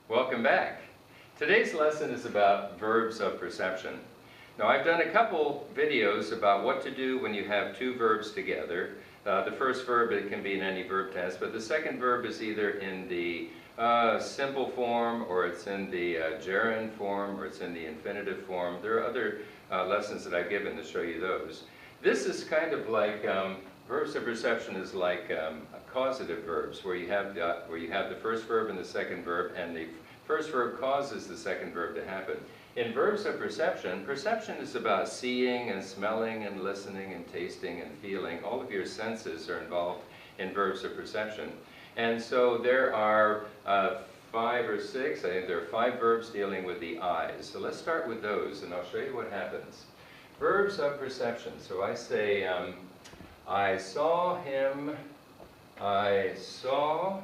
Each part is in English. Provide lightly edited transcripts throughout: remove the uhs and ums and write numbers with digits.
Welcome back. Today's lesson is about verbs of perception. Now, I've done a couple videos about what to do when you have two verbs together. The first verb, it can be in any verb tense, but the second verb is either in the simple form, or it's in the gerund form, or it's in the infinitive form. There are other lessons that I've given to show you those. This is kind of like verbs of perception is like causative verbs, where you have the first verb and the second verb, and the first verb causes the second verb to happen. In verbs of perception, perception is about seeing and smelling and listening and tasting and feeling. All of your senses are involved in verbs of perception. And so there are 5 or 6, I think there are 5 verbs dealing with the eyes. So let's start with those, and I'll show you what happens. Verbs of perception. So I say, I saw him, I saw,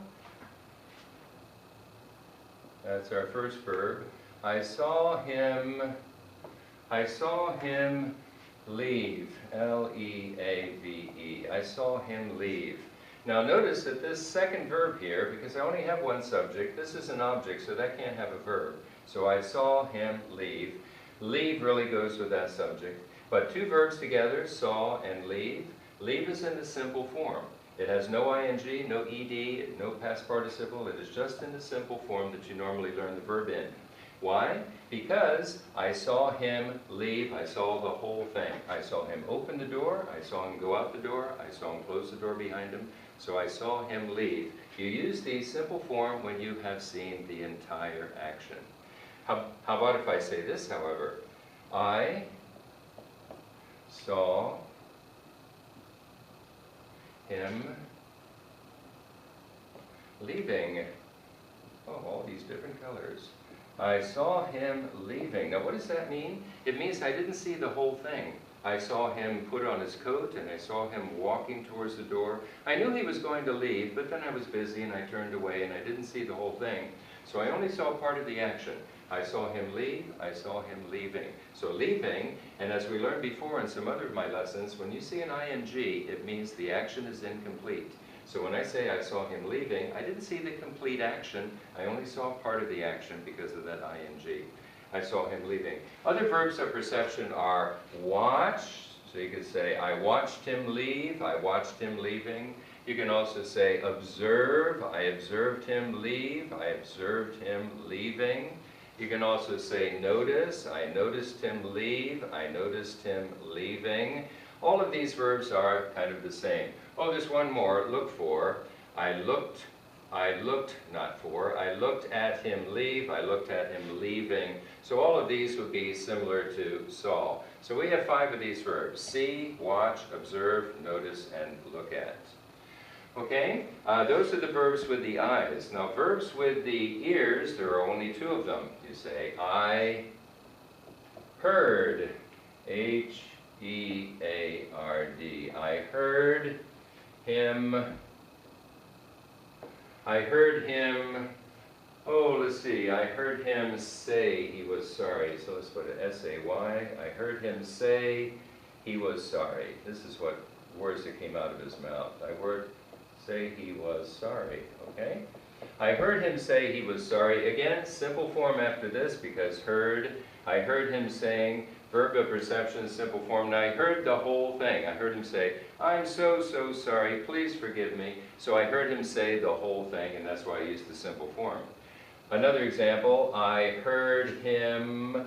that's our first verb. I saw him leave, L-E-A-V-E. I saw him leave. Now notice that this second verb here, because I only have one subject, this is an object, so that can't have a verb. So I saw him leave. Leave really goes with that subject. But two verbs together, saw and leave. Leave is in the simple form. It has no ing, no ed, no past participle. It is just in the simple form that you normally learn the verb in. Why? Because I saw him leave. I saw the whole thing. I saw him open the door. I saw him go out the door. I saw him close the door behind him. So I saw him leave. You use the simple form when you have seen the entire action. How about if I say this, however? I saw him leaving. Oh, all these different colors. I saw him leaving. Now what does that mean? It means I didn't see the whole thing. I saw him put on his coat, and I saw him walking towards the door. I knew he was going to leave, but then I was busy and I turned away and I didn't see the whole thing. So I only saw part of the action. I saw him leave, I saw him leaving. So leaving, and as we learned before in some other of my lessons, when you see an ing, it means the action is incomplete. So when I say I saw him leaving, I didn't see the complete action. I only saw part of the action because of that ing. I saw him leaving. Other verbs of perception are watch. So you could say, I watched him leave, I watched him leaving. You can also say observe, I observed him leave, I observed him leaving. You can also say notice, I noticed him leave, I noticed him leaving. All of these verbs are kind of the same. Oh, there's one more, look for. I looked at him leave, I looked at him leaving. So all of these would be similar to saw. So we have 5 of these verbs: see, watch, observe, notice, and look at. Okay, those are the verbs with the eyes. Now verbs with the ears, there are only 2 of them. You say, I heard, H-E-A-R-D. I heard him, oh, let's see, I heard him say he was sorry. So let's put an S-A-Y. I heard him say he was sorry. This is what words that came out of his mouth. Say he was sorry, okay? I heard him say he was sorry. Again, simple form after this, because heard. I heard him saying, verb of perception, simple form. Now I heard the whole thing. I heard him say, I'm so sorry, please forgive me. So I heard him say the whole thing, and that's why I used the simple form. Another example, I heard him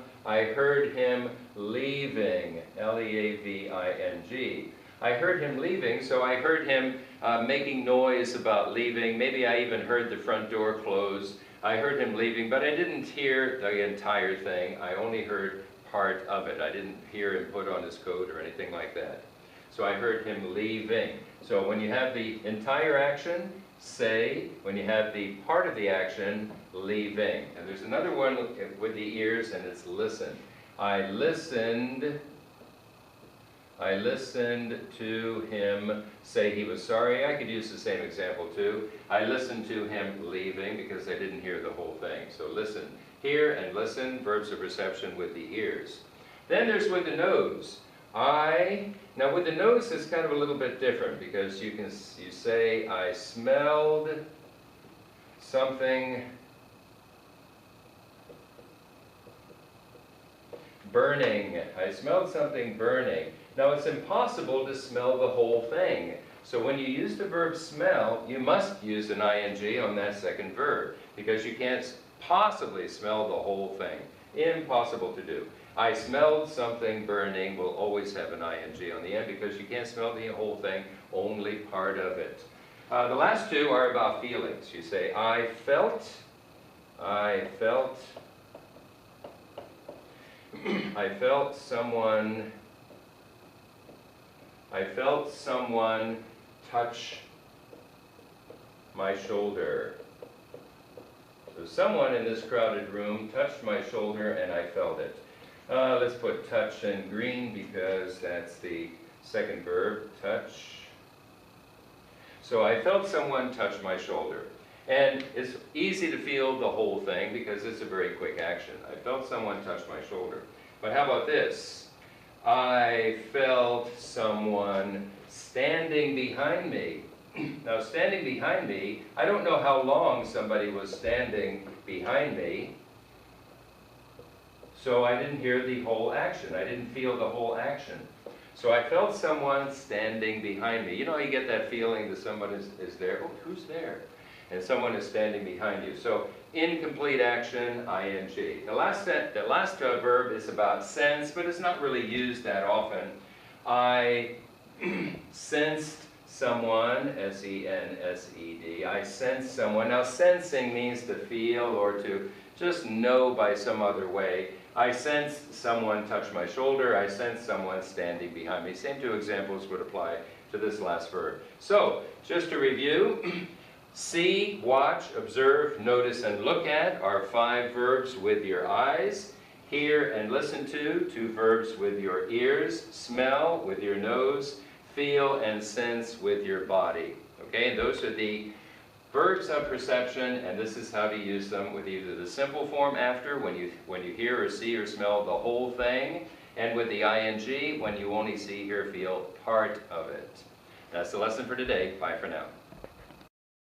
leaving, L-E-A-V-I-N-G. I heard him leaving, so I heard him making noise about leaving. Maybe I even heard the front door close. I heard him leaving, but I didn't hear the entire thing. I only heard part of it. I didn't hear him put on his coat or anything like that. So I heard him leaving. So when you have the entire action, say. When you have the part of the action, leaving. And there's another one with the ears, and it's listen. I listened to him say he was sorry. I could use the same example too. I listened to him leaving because I didn't hear the whole thing. So listen. Hear and listen, verbs of perception with the ears. Then there's with the nose. Now with the nose it's kind of a little bit different, because you say I smelled something Burning. I smelled something burning. Now it's impossible to smell the whole thing. So when you use the verb smell, you must use an ing on that second verb, because you can't possibly smell the whole thing. Impossible to do. I smelled something burning will always have an ing on the end, because you can't smell the whole thing, only part of it. The last two are about feelings. You say, I felt someone touch my shoulder. So someone in this crowded room touched my shoulder and I felt it. Let's put touch in green because that's the second verb, touch. So I felt someone touch my shoulder. And it's easy to feel the whole thing because it's a very quick action. I felt someone touch my shoulder. But how about this? I felt someone standing behind me. Now, standing behind me, I don't know how long somebody was standing behind me. So I didn't hear the whole action. I didn't feel the whole action. So I felt someone standing behind me. You know, you get that feeling that someone is there. Oh, who's there? And someone is standing behind you. So incomplete action, ing. The last verb is about sense, but it's not really used that often. I sensed someone, S-E-N-S-E-D. I sensed someone. Now sensing means to feel or to just know by some other way. I sensed someone touch my shoulder. I sensed someone standing behind me. Same two examples would apply to this last verb. So, just to review, see, watch, observe, notice, and look at are 5 verbs with your eyes. Hear and listen to, 2 verbs with your ears. Smell with your nose. Feel and sense with your body. Okay, those are the verbs of perception, and this is how to use them with either the simple form after, when you hear or see or smell the whole thing, and with the ing, when you only see, hear, feel part of it. That's the lesson for today. Bye for now.